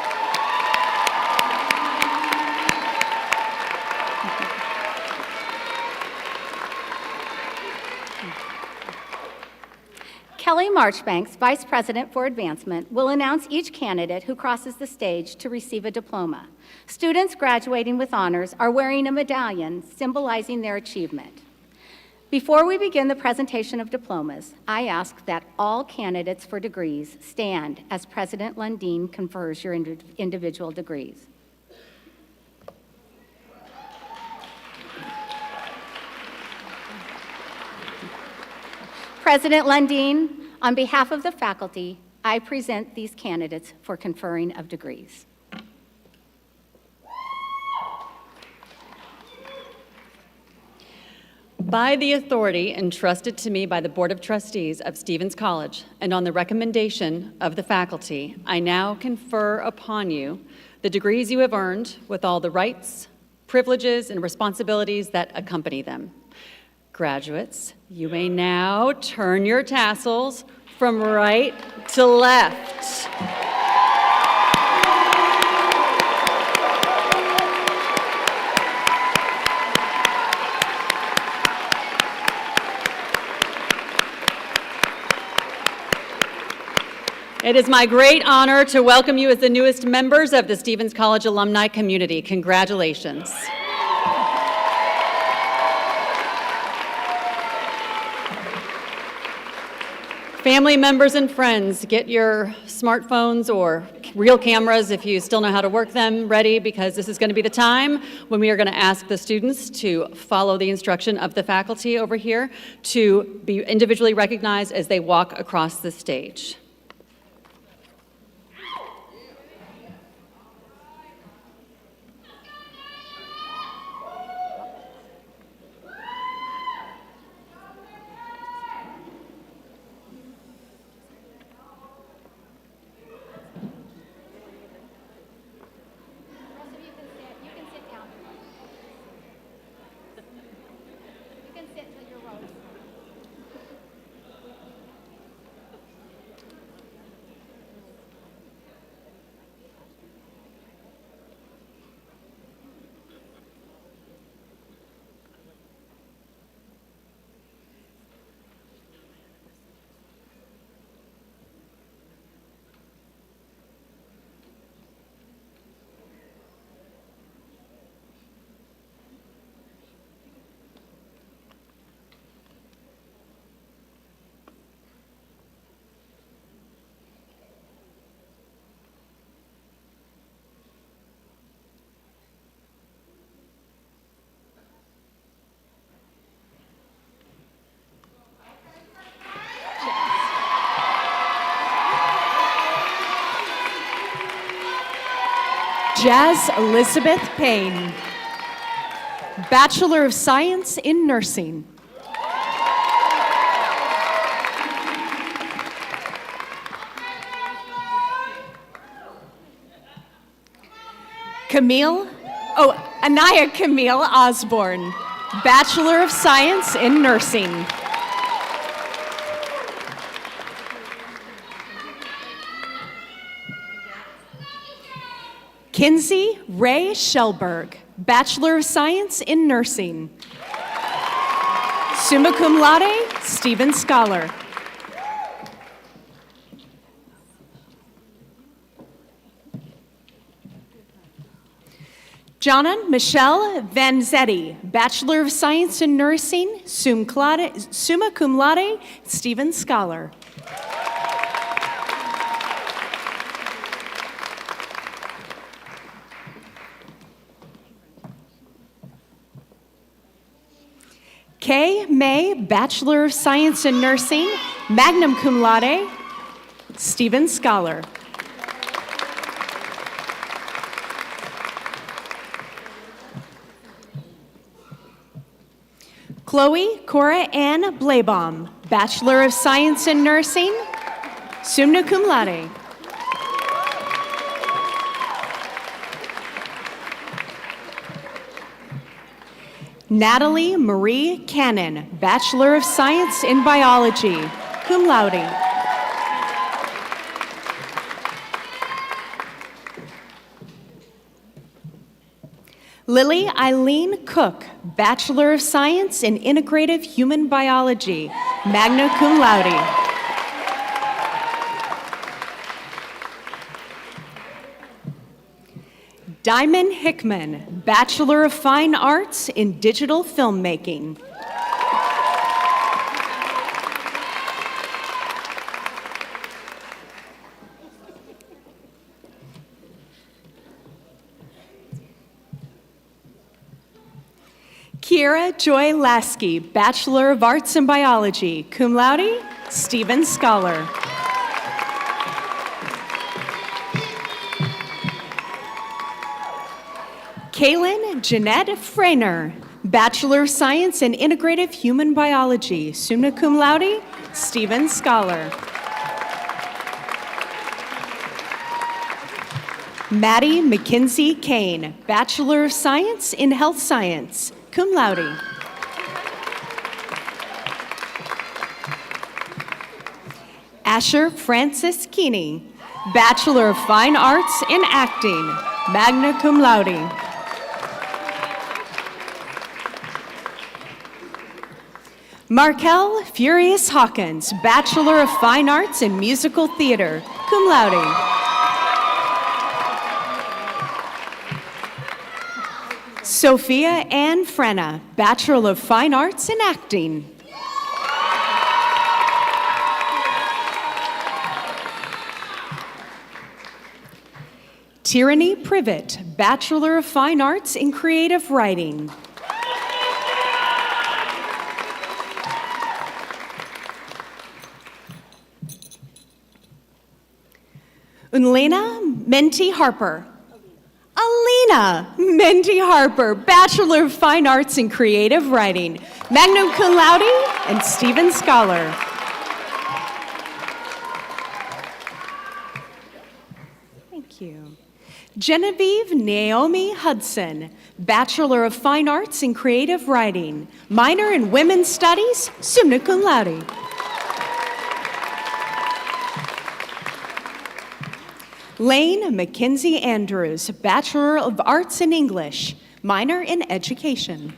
Kelly Marchbanks, Vice President for Advancement, will announce each candidate who crosses the stage to receive a diploma. Students graduating with honors are wearing a medallion symbolizing their achievement. Before we begin the presentation of diplomas, I ask that all candidates for degrees stand as President Lundin confers your individual degrees. President Lundin, on behalf of the faculty, I present these candidates for conferring of degrees. By the authority entrusted to me by the Board of Trustees of Stephens College and on the recommendation of the faculty, I now confer upon you the degrees you have earned with all the rights, privileges, and responsibilities that accompany them. Graduates, you may now turn your tassels from right to left. It is my great honor to welcome you as the newest members of the Stephens College alumni community. Congratulations. Family members and friends, get your smartphones or real cameras, if you still know how to work them, ready, because this is going to be the time when we are going to ask the students to follow the instruction of the faculty over here to be individually recognized as they walk across the stage. Jazz Elizabeth Payne, Bachelor of Science in Nursing. Anaya Camille Osborne, Bachelor of Science in Nursing. Kinsey Ray Shellberg, Bachelor of Science in Nursing. Summa cum laude, Stephen Scholar. Jonna Michelle Vanzetti, Bachelor of Science in Nursing, summa cum laude, Stephen Scholar. Kay May, Bachelor of Science in Nursing, magna cum laude, Stephen Scholar. Chloe Cora Ann Blaybaum, Bachelor of Science in Nursing, summa cum laude. Natalie Marie Cannon, Bachelor of Science in Biology, cum laude. Lily Eileen Cook, Bachelor of Science in Integrative Human Biology, magna cum laude. Diamond Hickman, Bachelor of Fine Arts in Digital Filmmaking. Kiera Joy Lasky, Bachelor of Arts in Biology, cum laude, Stephens Scholar. Kaylin Jeanette Freiner, Bachelor of Science in Integrative Human Biology, summa cum laude, Stephens Scholar. Maddie McKinsey Kane, Bachelor of Science in Health Science, cum laude. Asher Francis Keeney, Bachelor of Fine Arts in Acting, magna cum laude. Markel Furious Hawkins, Bachelor of Fine Arts in Musical Theater, cum laude. Sophia Ann Frenna, Bachelor of Fine Arts in Acting. Tyranny Privet, Bachelor of Fine Arts in Creative Writing. Unlena Menti Harper. Alina Menti Harper, Bachelor of Fine Arts in Creative Writing, magna cum laude, and Stephens Scholar. Thank you. Genevieve Naomi Hudson, Bachelor of Fine Arts in Creative Writing, minor in Women's Studies, summa cum laude. Lane Mackenzie Andrews, Bachelor of Arts in English, minor in Education.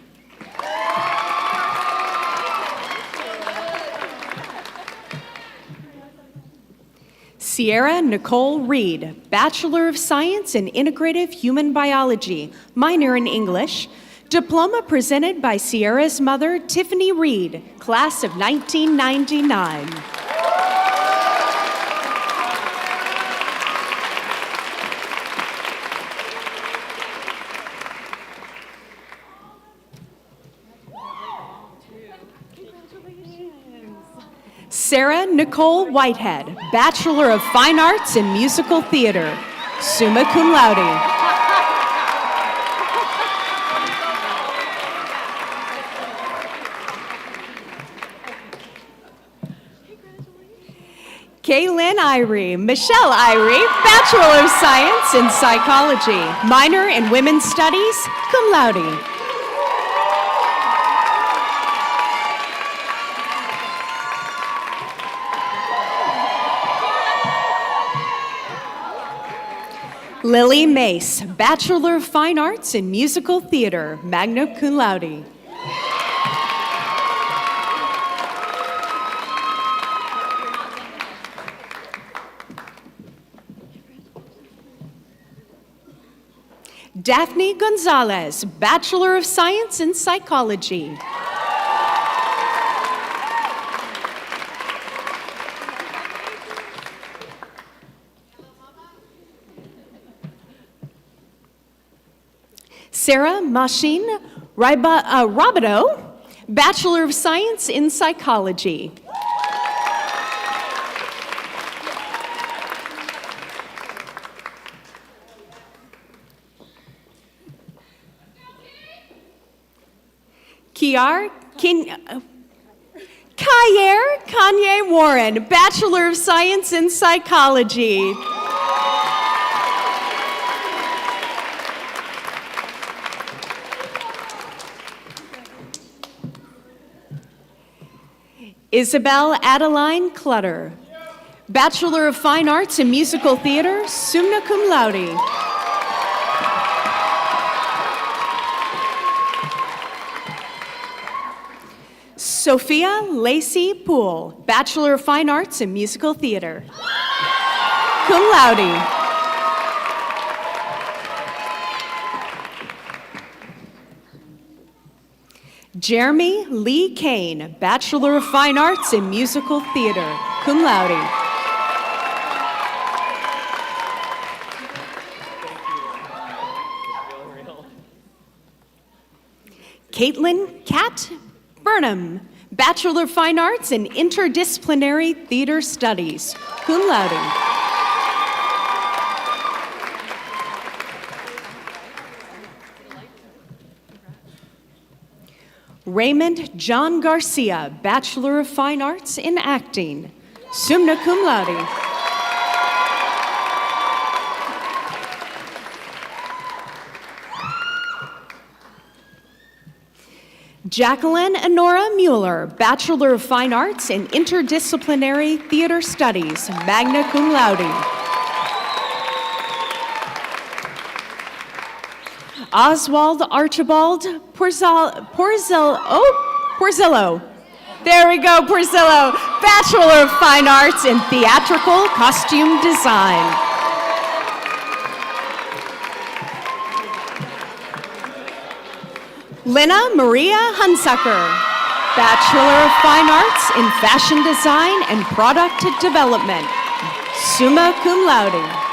Sierra Nicole Reed, Bachelor of Science in Integrative Human Biology, minor in English, diploma presented by Sierra's mother, Tiffany Reed, class of 1999. Sarah Nicole Whitehead, Bachelor of Fine Arts in Musical Theater, summa cum laude. Kaylin Irie, Michelle Irie, Bachelor of Science in Psychology, minor in Women's Studies, cum laude. Lily Mace, Bachelor of Fine Arts in Musical Theater, magna cum laude. Daphne Gonzalez, Bachelor of Science in Psychology. Sarah Machine Rabideau, Bachelor of Science in Psychology. Kanye Warren, Bachelor of Science in Psychology. Isabel Adeline Clutter, Bachelor of Fine Arts in Musical Theater, summa cum laude. Sophia Lacey Poole, Bachelor of Fine Arts in Musical Theater, cum laude. Jeremy Lee Kane, Bachelor of Fine Arts in Musical Theater, cum laude. Caitlin Kat Burnham, Bachelor of Fine Arts in Interdisciplinary Theater Studies, cum laude. Raymond John Garcia, Bachelor of Fine Arts in Acting, summa cum laude. Jacqueline Honora Mueller, Bachelor of Fine Arts in Interdisciplinary Theater Studies, magna cum laude. Oswald Archibald Porzillo. There we go, Porzillo. Bachelor of Fine Arts in Theatrical Costume Design. Lena Maria Hunsucker, Bachelor of Fine Arts in Fashion Design and Product Development, summa cum laude.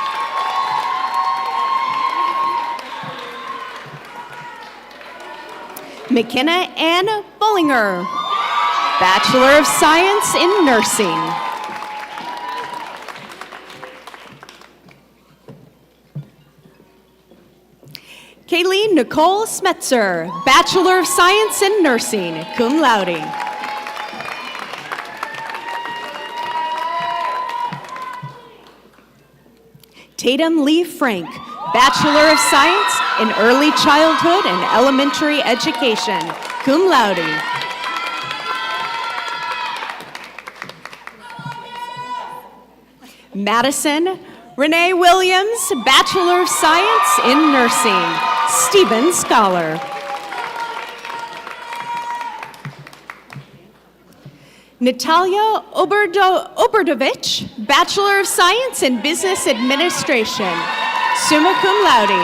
McKenna Ann Bullinger, Bachelor of Science in Nursing. Kaylee Nicole Smetzer, Bachelor of Science in Nursing, cum laude. Tatum Lee Frank, Bachelor of Science in Early Childhood and Elementary Education, cum laude. Madison Renee Williams, Bachelor of Science in Nursing, Stevens Scholar. Natalia Oberdovich, Bachelor of Science in Business Administration, summa cum laude.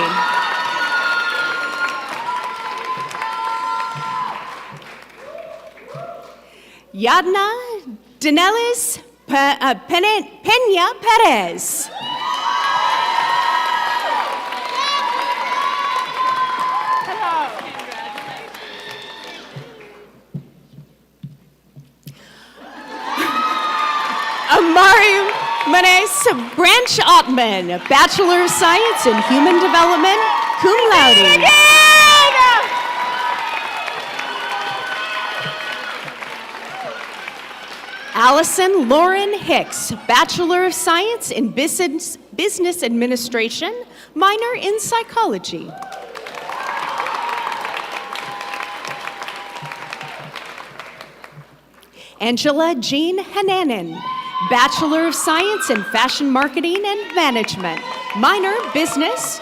Yadna Danelis Pena Perez. Amari Manes Branch Ottman, Bachelor of Science in Human Development, cum laude. Allison Lauren Hicks, Bachelor of Science in Business Administration, minor in Psychology. Angela Jean Hananen, Bachelor of Science in Fashion Marketing and Management, minor Business,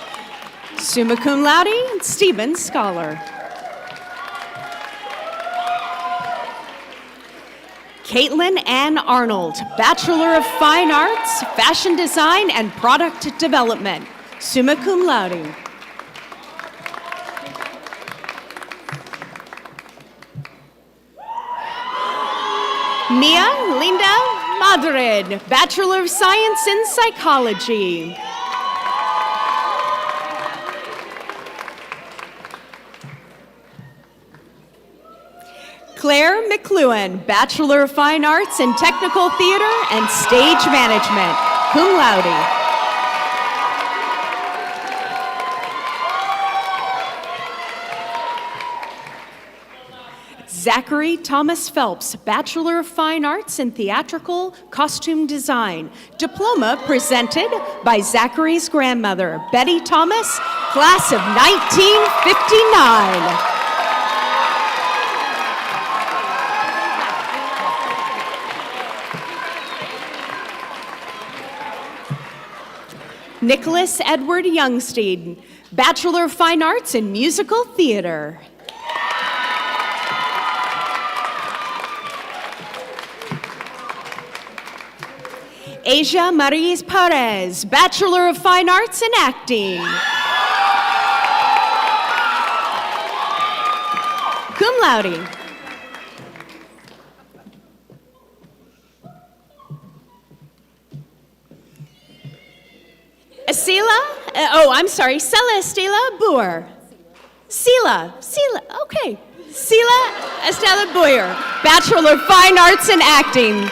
summa cum laude, Stevens Scholar. Caitlin Ann Arnold, Bachelor of Fine Arts, Fashion Design and Product Development, summa cum laude. Mia Linda Madrid, Bachelor of Science in Psychology. Claire McLuhan, Bachelor of Fine Arts in Technical Theater and Stage Management, cum laude. Zachary Thomas Phelps, Bachelor of Fine Arts in Theatrical Costume Design, diploma presented by Zachary's grandmother, Betty Thomas, class of 1959. Nicholas Edward Youngstein, Bachelor of Fine Arts in Musical Theater. Asia Maris Perez, Bachelor of Fine Arts in Acting. Cum laude. Sela Estela Boer. Sela, okay. Sela Estela Boer, Bachelor of Fine Arts in Acting.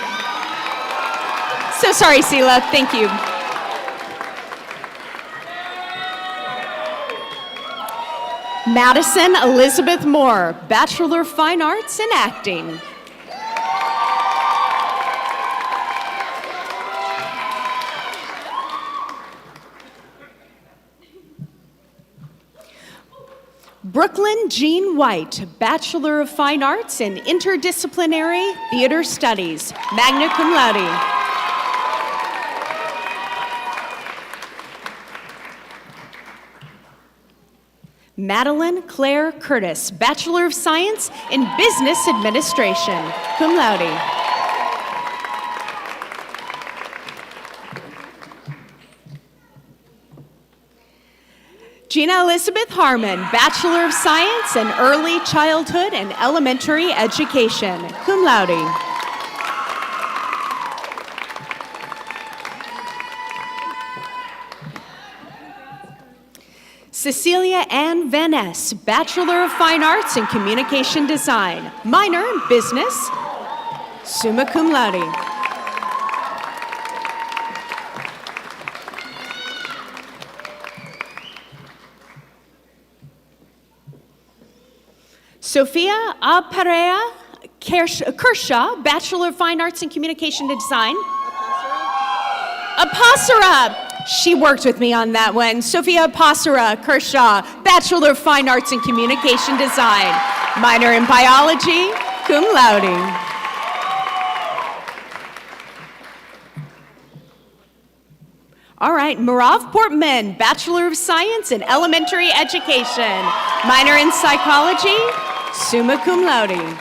So sorry, Sela, thank you. Madison Elizabeth Moore, Bachelor of Fine Arts in Acting. Brooklyn Jean White, Bachelor of Fine Arts in Interdisciplinary Theater Studies, magna cum laude. Madeline Claire Curtis, Bachelor of Science in Business Administration, cum laude. Gina Elizabeth Harmon, Bachelor of Science in Early Childhood and Elementary Education, cum laude. Cecilia Ann Van Ness, Bachelor of Fine Arts in Communication Design, minor in Business, summa cum laude. Sophia A. Perea Kershaw, Bachelor of Fine Arts in Communication Design. Apasara. She worked with me on that one. Sophia Apasara Kershaw, Bachelor of Fine Arts in Communication Design. Minor in Biology, cum laude. All right, Marav Portman, Bachelor of Science in Elementary Education. Minor in Psychology, summa cum laude.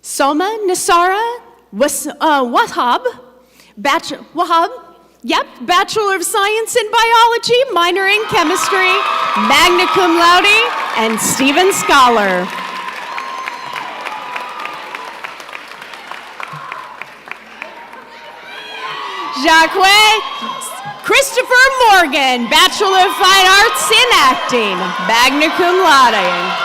Soma Nasara Wahab, Bachelor of Science in Biology, minor in Chemistry, magna cum laude, and Stephen Scholar. Jacques Christopher Morgan, Bachelor of Fine Arts in Acting, magna cum laude.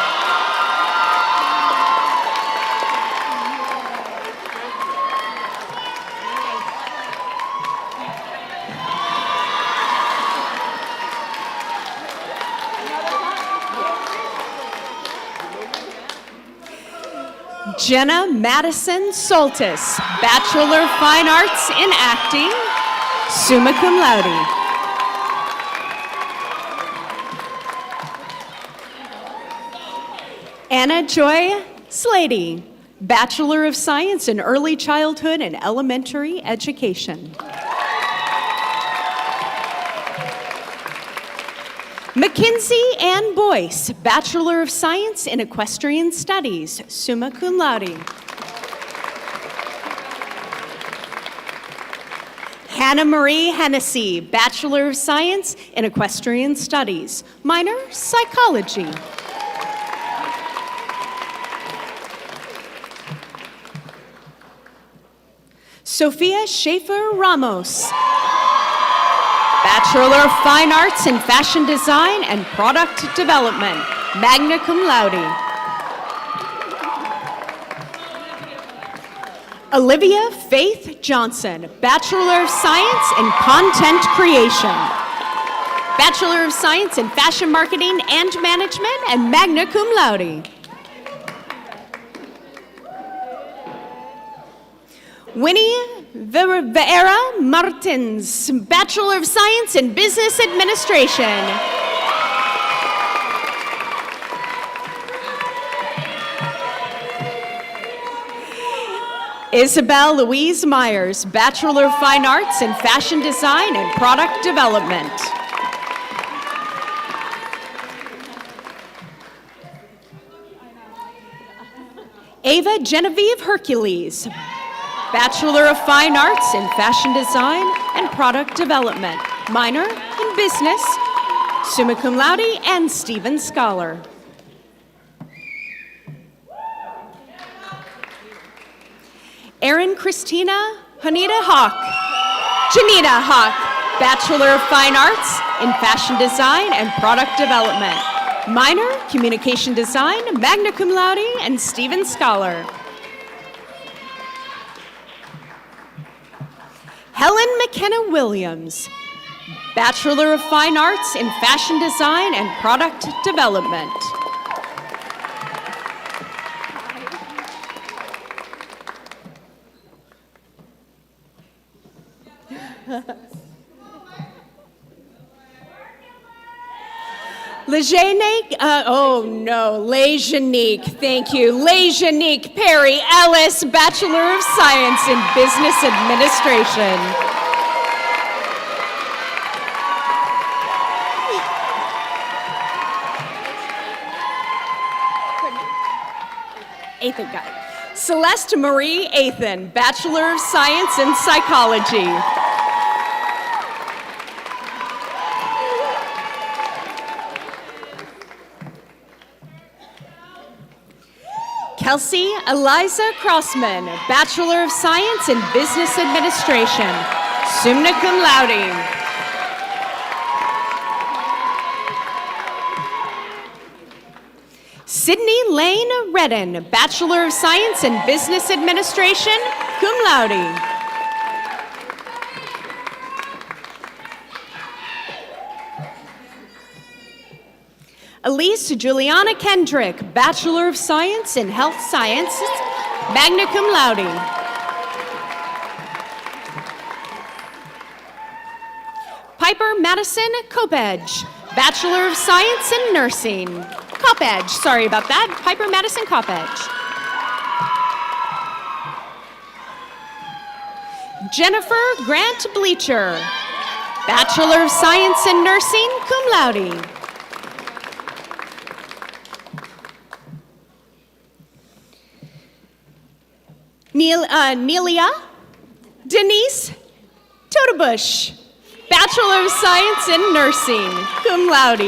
Jenna Madison Soltis, Bachelor of Fine Arts in Acting, summa cum laude. Anna Joy Slady, Bachelor of Science in Early Childhood and Elementary Education. Mackenzie Ann Boyce, Bachelor of Science in Equestrian Studies, summa cum laude. Hannah Marie Hennessy, Bachelor of Science in Equestrian Studies, minor Psychology. Sophia Schaefer Ramos, Bachelor of Fine Arts in Fashion Design and Product Development, magna cum laude. Olivia Faith Johnson, Bachelor of Science in Content Creation, Bachelor of Science in Fashion Marketing and Management, and magna cum laude. Winnie Vera Martins, Bachelor of Science in Business Administration. Isabel Louise Myers, Bachelor of Fine Arts in Fashion Design and Product Development. Ava Genevieve Hercules, Bachelor of Fine Arts in Fashion Design and Product Development, minor in Business, summa cum laude, and Stephen Scholar. Erin Christina Hanita Hawk. Janita Hawk, Bachelor of Fine Arts in Fashion Design and Product Development, minor Communication Design, magna cum laude, and Stephen Scholar. Helen McKenna Williams, Bachelor of Fine Arts in Fashion Design and Product Development. Lejanique, thank you. Lejanique Perry Ellis, Bachelor of Science in Business Administration. Athan got it. Celeste Marie Athan, Bachelor of Science in Psychology. Kelsey Eliza Crossman, Bachelor of Science in Business Administration, summa cum laude. Sydney Lane Redden, Bachelor of Science in Business Administration, cum laude. Elise Juliana Kendrick, Bachelor of Science in Health Sciences, magna cum laude. Piper Madison Kopedge, Bachelor of Science in Nursing. Kopedge, sorry about that. Piper Madison Kopedge. Jennifer Grant Bleacher, Bachelor of Science in Nursing, cum laude. Nelia Denise Totebush, Bachelor of Science in Nursing, cum laude.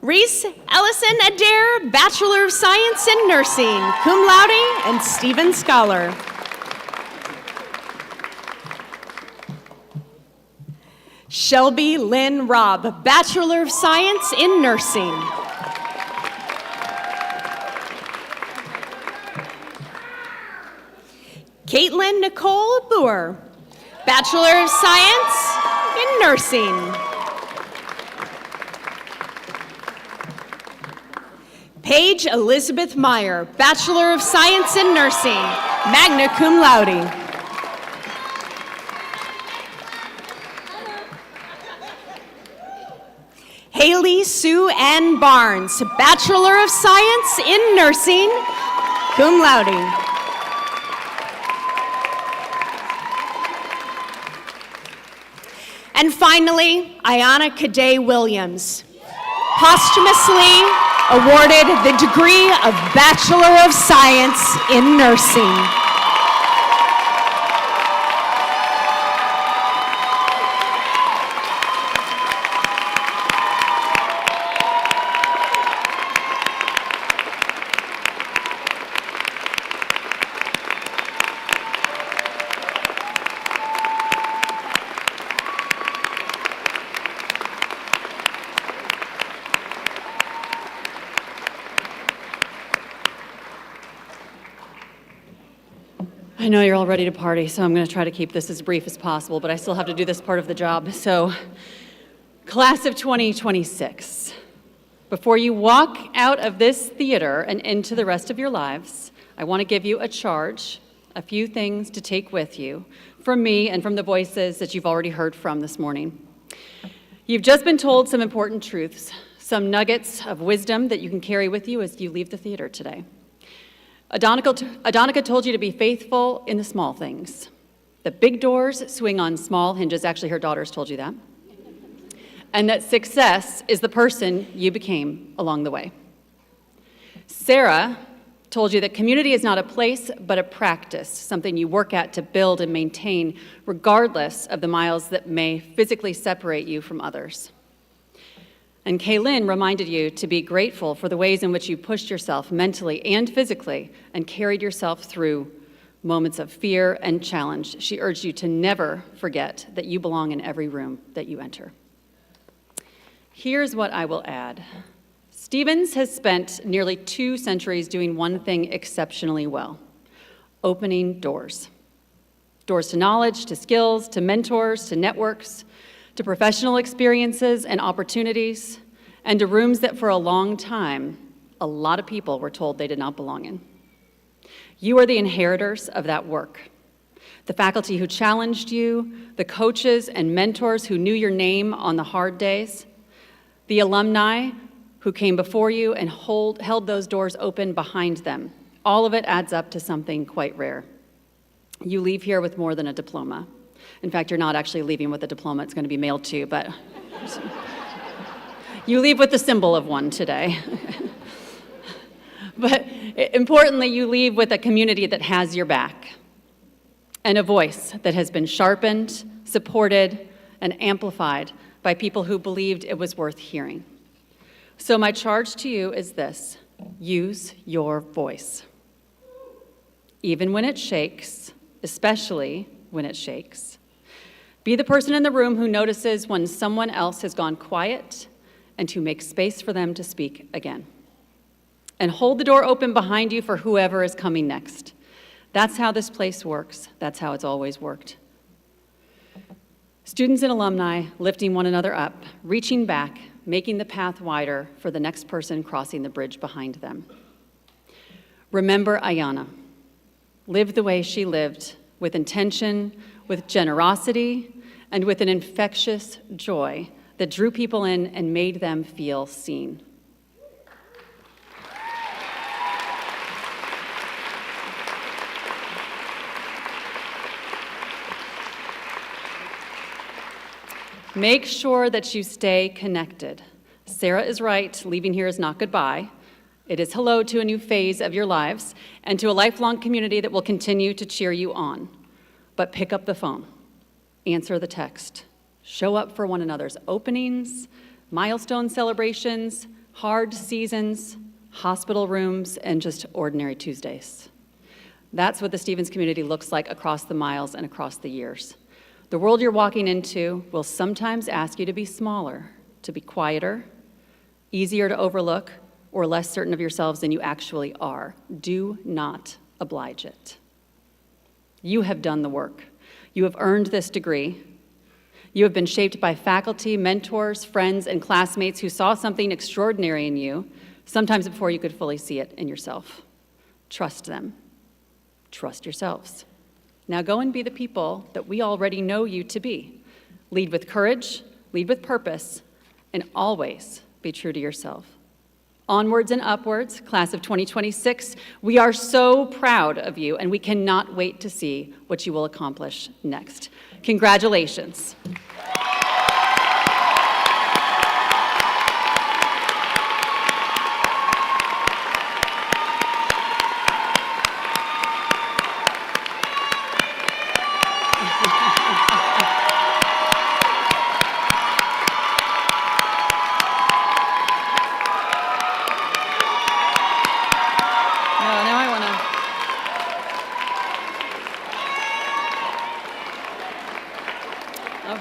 Reese Ellison Adair, Bachelor of Science in Nursing, cum laude, and Stephen Scholar. Shelby Lynn Robb, Bachelor of Science in Nursing. Caitlin Nicole Boer, Bachelor of Science in Nursing. Paige Elizabeth Meyer, Bachelor of Science in Nursing, magna cum laude. Haley Sue Ann Barnes, Bachelor of Science in Nursing, cum laude. And finally, Ayana Cadet Williams, posthumously awarded the degree of Bachelor of Science in Nursing. I know you're all ready to party, so I'm going to try to keep this as brief as possible, but I still have to do this part of the job. So, class of 2026, before you walk out of this theater and into the rest of your lives, I want to give you a charge, a few things to take with you from me and from the voices that you've already heard from this morning. You've just been told some important truths, some nuggets of wisdom that you can carry with you as you leave the theater today. Adonica told you to be faithful in the small things. The big doors swing on small hinges. Actually, her daughters told you that. and that success is the person you became along the way. Sarah told you that community is not a place, but a practice, something you work at to build and maintain, regardless of the miles that may physically separate you from others. And Kaylin reminded you to be grateful for the ways in which you pushed yourself mentally and physically and carried yourself through moments of fear and challenge. She urged you to never forget that you belong in every room that you enter. Here's what I will add. Stephens has spent nearly 2 centuries doing one thing exceptionally well: opening doors. Doors to knowledge, to skills, to mentors, to networks, to professional experiences and opportunities, and to rooms that for a long time, a lot of people were told they did not belong in. You are the inheritors of that work. The faculty who challenged you, the coaches and mentors who knew your name on the hard days, the alumni who came before you and held those doors open behind them. All of it adds up to something quite rare. You leave here with more than a diploma. In fact, you're not actually leaving with a diploma. It's going to be mailed to you, but you leave with the symbol of one today. But importantly, you leave with a community that has your back and a voice that has been sharpened, supported, and amplified by people who believed it was worth hearing. So my charge to you is this: use your voice. Even when it shakes, especially when it shakes. Be the person in the room who notices when someone else has gone quiet and who makes space for them to speak again. And hold the door open behind you for whoever is coming next. That's how this place works. That's how it's always worked. Students and alumni lifting one another up, reaching back, making the path wider for the next person crossing the bridge behind them. Remember Ayanna. Live the way she lived, with intention, with generosity, and with an infectious joy that drew people in and made them feel seen. Make sure that you stay connected. Sarah is right, leaving here is not goodbye. It is hello to a new phase of your lives and to a lifelong community that will continue to cheer you on. But pick up the phone, answer the text, show up for one another's openings, milestone celebrations, hard seasons, hospital rooms, and just ordinary Tuesdays. That's what the Stephens community looks like across the miles and across the years. The world you're walking into will sometimes ask you to be smaller, to be quieter, easier to overlook, or less certain of yourselves than you actually are. Do not oblige it. You have done the work. You have earned this degree. You have been shaped by faculty, mentors, friends, and classmates who saw something extraordinary in you, sometimes before you could fully see it in yourself. Trust them. Trust yourselves. Now go and be the people that we already know you to be. Lead with courage, lead with purpose, and always be true to yourself. Onwards and upwards, class of 2026, we are so proud of you, and we cannot wait to see what you will accomplish next. Congratulations.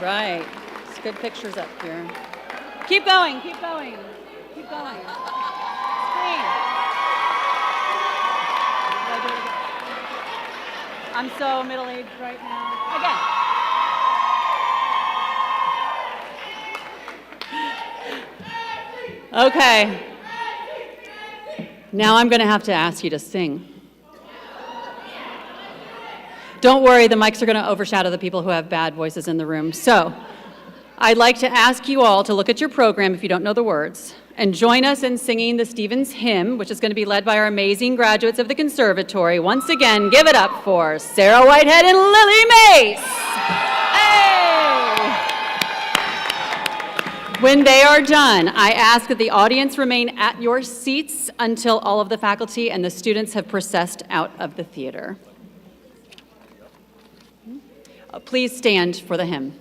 Right. It's good pictures up here. Keep going, keep going, keep going. Screen. I'm so middle-aged right now. Again. Okay. Now I'm going to have to ask you to sing. Don't worry, the mics are going to overshadow the people who have bad voices in the room. So I'd like to ask you all to look at your program if you don't know the words and join us in singing the Stephens hymn, which is going to be led by our amazing graduates of the Conservatory. Once again, give it up for Sarah Whitehead and Lily Mace. Hey! When they are done, I ask that the audience remain at your seats until all of the faculty and the students have processed out of the theater. Please stand for the hymn.